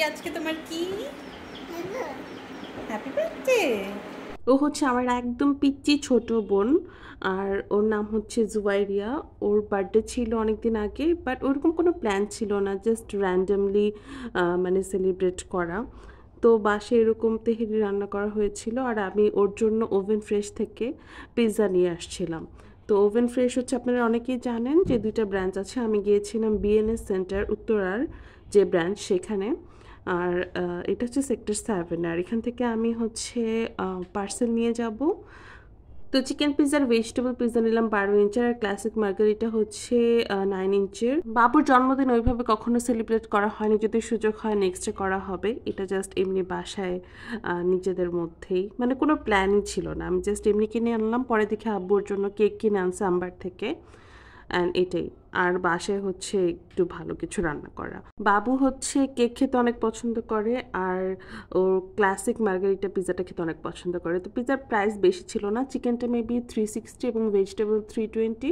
আজকে তোমার কি হ্যাপি বার্থডে। ও হচ্ছে আমার একদম পিচ্চি ছোট বোন। আর ওর নাম হচ্ছে জুবাইরিয়া। ওর বার্থডে ছিল অনেক দিন আগে, বাট ওরকম কোনো প্ল্যান ছিল না, জাস্ট র্যান্ডামলি মানে সেলিব্রেট করা। তো বাসে এরকম তেহেরি রান্না করা হয়েছিল, আর আমি ওর জন্য ওভেন ফ্রেশ থেকে পিৎজা নিয়ে আসছিলাম। তো ওভেন ফ্রেশ হচ্ছে আপনারা অনেকেই জানেন যে দুইটা ব্রাঞ্চ আছে। আমি গিয়েছিলাম বিএনএস সেন্টার উত্তরার যে ব্রাঞ্চ সেখানে। আর এটা হচ্ছে সেক্টর 7। আর এখান থেকে আমি হচ্ছে পার্সেল নিয়ে যাব। তো চিকেন পিৎজার ভেজিটেবল পিৎজা নিলাম 12 ইঞ্চের, আর ক্লাসিক মার্গারিটা হচ্ছে 9 ইঞ্চের। বাবুর জন্মদিন ওইভাবে কখনো সেলিব্রেট করা হয়নি, যদি সুযোগ হয় নেক্সটে করা হবে। এটা জাস্ট এমনি বাসায় নিজেদের মধ্যেই, মানে কোনো প্ল্যানই ছিল না, আমি জাস্ট এমনি কিনে আনলাম। পরে দেখে আব্বুর জন্য কেক কিনে আনছে আম্বার থেকে, অ্যান্ড এটাই। আর বাসায় হচ্ছে একটু ভালো কিছু রান্না করা। বাবু হচ্ছে কেক খেতে অনেক পছন্দ করে, আর ওর ক্লাসিক মার্গারিটা পিৎজাটা খেতে অনেক পছন্দ করে। তো পিৎজার প্রাইস বেশি ছিল না, চিকেনটা মেবি 360 এবং ভেজিটেবল 320,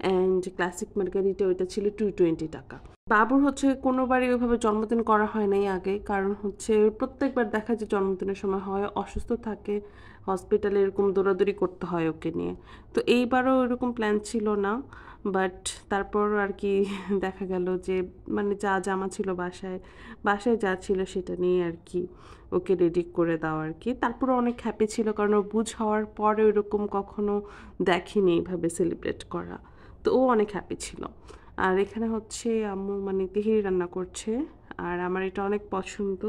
অ্যান্ড ক্লাসিক মার্গারিটা ওইটা ছিল 220 টাকা। বাবুর হচ্ছে কোনোবারই ওইভাবে জন্মদিন করা হয় নাই আগে, কারণ হচ্ছে প্রত্যেকবার দেখা যায় জন্মদিনের সময় হয় অসুস্থ থাকে, হসপিটালে এরকম দৌড়াদৌড়ি করতে হয় ওকে নিয়ে। তো এইবারও এরকম প্ল্যান ছিল না, বাট তারপর আর কি দেখা গেল যে মানে যা জামা ছিল বাসায়, বাসায় যা ছিল সেটা নিয়ে আর কি ওকে রেডি করে দেওয়া আর কি। তারপরে অনেক হ্যাপি ছিল, কারণ ও বুঝ হওয়ার পরে ওরকম কখনো দেখিনি এইভাবে সেলিব্রেট করা। তো ও অনেক হ্যাপি ছিল। আর এখানে হচ্ছে আম্মু মানে তেহারি রান্না করছে, আর আমার এটা অনেক পছন্দ,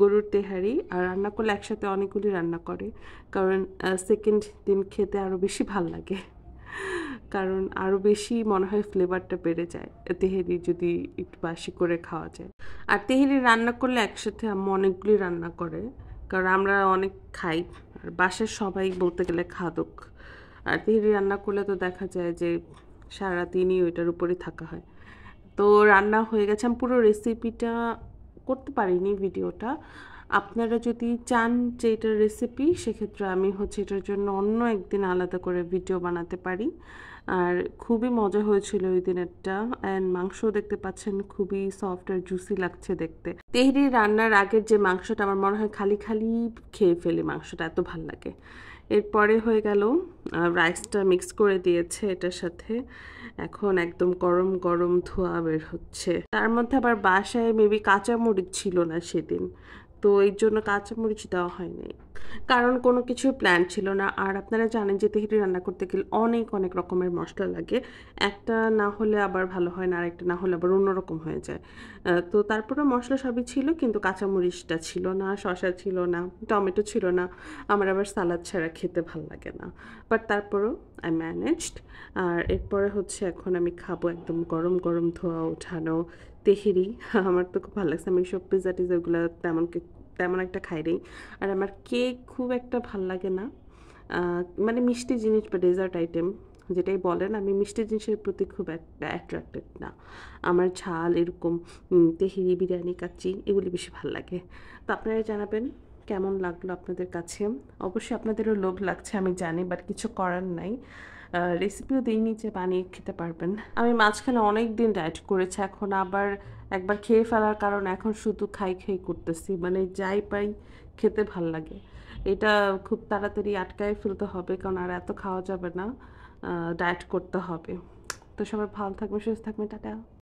গরুর তেহারি। আর রান্না করলে একসাথে অনেকগুলি রান্না করে, কারণ সেকেন্ড দিন খেতে আরও বেশি ভাল লাগে, কারণ আরও বেশি মনে হয় ফ্লেভারটা বেড়ে যায় তেহেরি যদি একটু বাসি করে খাওয়া যায়। আর তেহেরি রান্না করলে একসাথে আম্মু অনেকগুলি রান্না করে, কারণ আমরা অনেক খাই, আর বাসার সবাই বলতে গেলে খাদক। আর তেহেরি রান্না করলে তো দেখা যায় যে সারাদিনই ওইটার উপরেই থাকা হয়। তো রান্না হয়ে গেছে, আমি পুরো রেসিপিটা করতে পারিনি ভিডিওটা। আপনারা যদি চান যে এটার রেসিপি, সেক্ষেত্রে আমি হচ্ছে এটার জন্য অন্য একদিন আলাদা করে ভিডিও বানাতে পারি। আর খুবই মজা হয়েছিল ওই দিনেরটা, অ্যান্ড মাংসও দেখতে পাচ্ছেন খুবই সফট আর জুসি লাগছে দেখতে। তেহরি রান্নার আগের যে মাংসটা, আমার মনে হয় খালি খালি খেয়ে ফেলি, মাংসটা এত ভাল লাগে। এরপরে হয়ে গেল রাইসটা মিক্স করে দিয়েছে এটার সাথে, এখন একদম গরম গরম ধোয়া বের হচ্ছে। তার মধ্যে আবার বাসায় মেবি কাঁচামরিচ ছিল না সেদিন, তো এই জন্য কাঁচামরিচ দেওয়া হয়নি, কারণ কোনো কিছু প্ল্যান ছিল না। আর আপনারা জানেন যে তেহারি রান্না করতে গেলে অনেক অনেক রকমের মশলা লাগে, একটা না হলে আবার ভালো হয় না, আর একটা না হলে আবার অন্যরকম হয়ে যায়। তো তারপরে মশলা সবই ছিল, কিন্তু কাঁচামরিচটা ছিল না, শসা ছিল না, টমেটো ছিল না। আমার আবার সালাদ ছাড়া খেতে ভাল লাগে না, বাট তারপরও আই ম্যানেজড। আর এরপরে হচ্ছে এখন আমি খাবো একদম গরম গরম ধোয়া ওঠানো তেহেরি। আমার তো খুব ভালো লাগছে, আমি সব পিৎজা টিজাগুলো তেমন একটা খাই নেই। আর আমার কেক খুব একটা ভাল লাগে না, মানে মিষ্টি জিনিস বা ডেজার্ট আইটেম যেটাই বলেন, আমি মিষ্টি জিনিসের প্রতি খুব একটা অ্যাট্রাক্টেড না। আমার ঝাল এরকম তেহেরি, বিরিয়ানি, কাচ্চি এগুলি বেশি ভাল লাগে। তো আপনারা জানাবেন কেমন লাগলো আপনাদের কাছে। অবশ্যই আপনাদেরও লোভ লাগছে আমি জানি, বাট কিছু করার নাই। রেসিপিও দিইনি যে বানিয়ে খেতে পারবেন। আমি মাঝখানে অনেক দিন ডায়েট করেছি, এখন আবার একবার খেয়ে ফেলার কারণে এখন শুধু খাই খাই করতেছি, মানে যাই পাই খেতে ভাল লাগে। এটা খুব তাড়াতাড়ি আটকায় ফেলতে হবে, কারণ আর এত খাওয়া যাবে না, ডায়েট করতে হবে। তো সবাই ভালো থাকবেন, সুস্থ থাকবেন, টাটা।